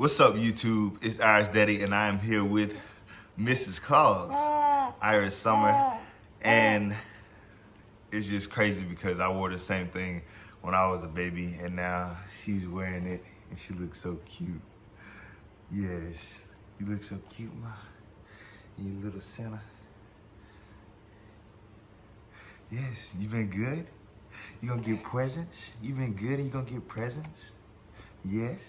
What's up, YouTube? It's Irish Daddy, and I am here with Mrs. Claus, Iris Summer, and it's just crazy because I wore the same thing when I was a baby, and now she's wearing it, and she looks so cute. Yes, you look so cute, Ma. You little Santa. Yes, you been good? You gonna get presents? You been good and you gonna get presents? Yes.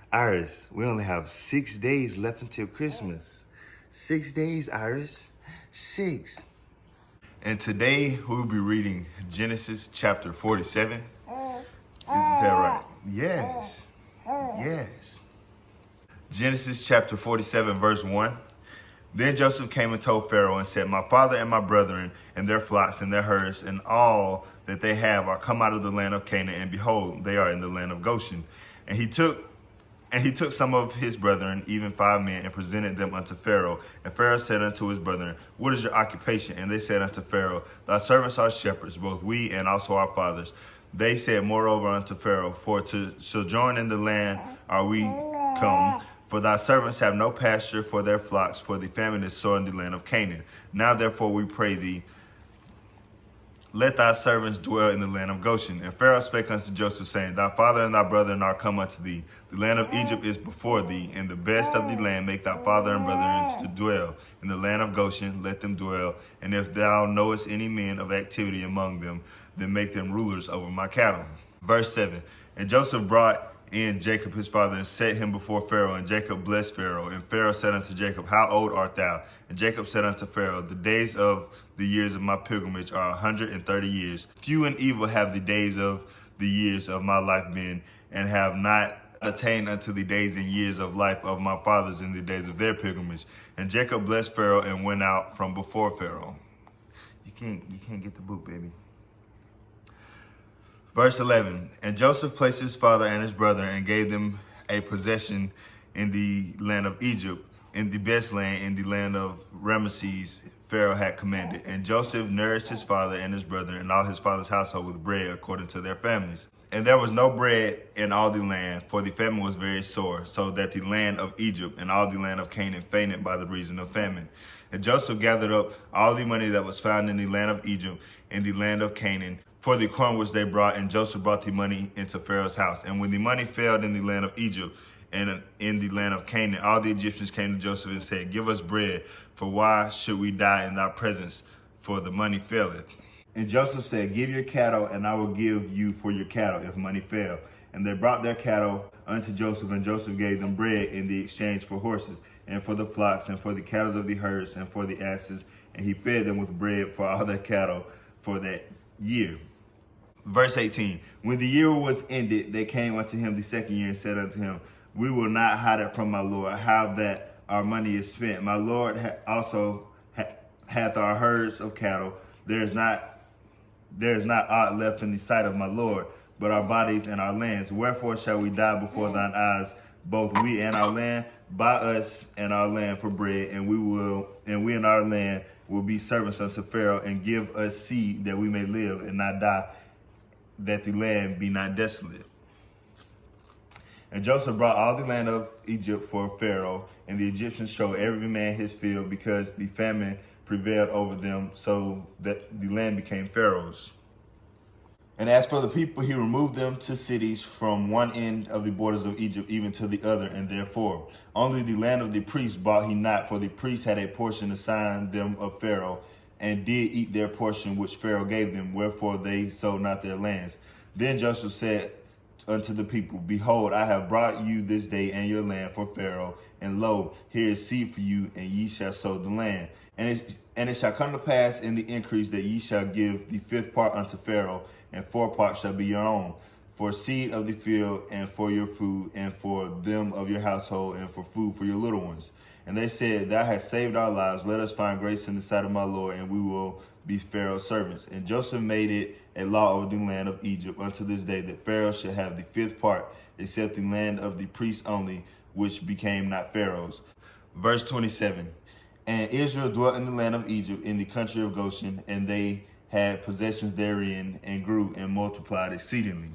Iris, we only have 6 days left until Christmas. 6 days, Iris. 6. And today we'll be reading Genesis chapter 47. Isn't that right? Yes. Yes. Genesis chapter 47, verse 1. Then Joseph came and told Pharaoh and said, My father and my brethren and their flocks and their herds and all that they have are come out of the land of Canaan, and behold, they are in the land of Goshen. And he took some of his brethren, even 5 men, and presented them unto Pharaoh. And Pharaoh said unto his brethren, What is your occupation? And they said unto Pharaoh, Thy servants are shepherds, both we and also our fathers. They said moreover unto Pharaoh, For to sojourn in the land are we come. For thy servants have no pasture for their flocks, for the famine is sore in the land of Canaan. Now therefore we pray thee, let thy servants dwell in the land of Goshen. And Pharaoh spake unto Joseph, saying, Thy father and thy brethren are come unto thee. The land of Egypt is before thee, and the best of the land make thy father and brethren to dwell. In the land of Goshen let them dwell. And if thou knowest any men of activity among them, then make them rulers over my cattle. Verse 7. And Joseph brought in Jacob his father, and set him before Pharaoh, and Jacob blessed Pharaoh. And Pharaoh said unto Jacob, How old art thou? And Jacob said unto Pharaoh, The days of the years of my pilgrimage are 130 years. Few and evil have the days of the years of my life been, and have not attained unto the days and years of life of my fathers in the days of their pilgrimage. And Jacob blessed Pharaoh and went out from before Pharaoh. You can't get the book, baby. Verse 11, and Joseph placed his father and his brother and gave them a possession in the land of Egypt, in the best land, in the land of Ramesses, Pharaoh had commanded. And Joseph nourished his father and his brother and all his father's household with bread according to their families. And there was no bread in all the land, for the famine was very sore, so that the land of Egypt and all the land of Canaan fainted by the reason of famine. And Joseph gathered up all the money that was found in the land of Egypt and the land of Canaan, for the corn which they brought, and Joseph brought the money into Pharaoh's house. And when the money failed in the land of Egypt and in the land of Canaan, all the Egyptians came to Joseph and said, Give us bread, for why should we die in thy presence? For the money faileth. And Joseph said, Give your cattle, and I will give you for your cattle, if money fail. And they brought their cattle unto Joseph, and Joseph gave them bread in the exchange for horses, and for the flocks, and for the cattle of the herds, and for the asses. And he fed them with bread for all their cattle for that year. Verse 18, when the year was ended, they came unto him the second year and said unto him, We will not hide it from my Lord, how that our money is spent. My Lord also hath our herds of cattle. There is not aught left in the sight of my Lord, but our bodies and our lands. Wherefore shall we die before thine eyes, both we and our land? Buy us and our land for bread, and we and our land will be servants unto Pharaoh, and give us seed that we may live and not die, that the land be not desolate. And Joseph brought all the land of Egypt for Pharaoh, and the Egyptians showed every man his field, because the famine prevailed over them, so that the land became Pharaoh's. And as for the people, he removed them to cities from one end of the borders of Egypt even to the other, and therefore only the land of the priests bought he not, for the priests had a portion assigned them of Pharaoh, and did eat their portion which Pharaoh gave them, wherefore they sold not their lands. Then Joseph said unto the people, Behold, I have brought you this day and your land for Pharaoh, and lo, here is seed for you, and ye shall sow the land. And it shall come to pass in the increase that ye shall give the 5th part unto Pharaoh, and 4 parts shall be your own, for seed of the field, and for your food, and for them of your household, and for food for your little ones. And they said, Thou hast saved our lives. Let us find grace in the sight of my Lord, and we will be Pharaoh's servants. And Joseph made it a law over the land of Egypt unto this day, that Pharaoh should have the 5th part, except the land of the priests only, which became not Pharaoh's. Verse 27. And Israel dwelt in the land of Egypt, in the country of Goshen, and they had possessions therein, and grew and multiplied exceedingly.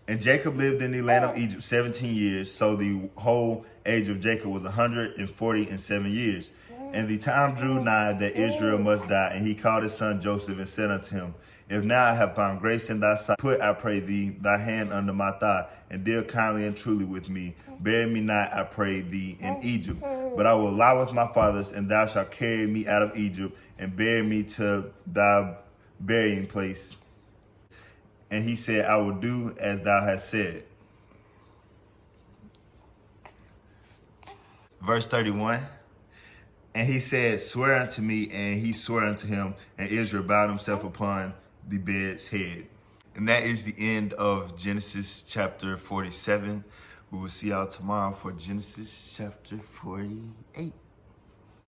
And Jacob lived in the land of Egypt 17 years, so the whole age of Jacob was 147 years. And the time drew nigh that Israel must die, and he called his son Joseph and said unto him, If now I have found grace in thy sight, put, I pray thee, thy hand under my thigh, and deal kindly and truly with me. Bury me not, I pray thee, in Egypt. But I will lie with my fathers, and thou shalt carry me out of Egypt, and bury me to thy burying place. And he said, I will do as thou hast said. Verse 31. And he said, Swear unto me, and he swore unto him, and Israel bowed himself upon the bed's head. And that is the end of Genesis chapter 47. We will see y'all tomorrow for Genesis chapter 48.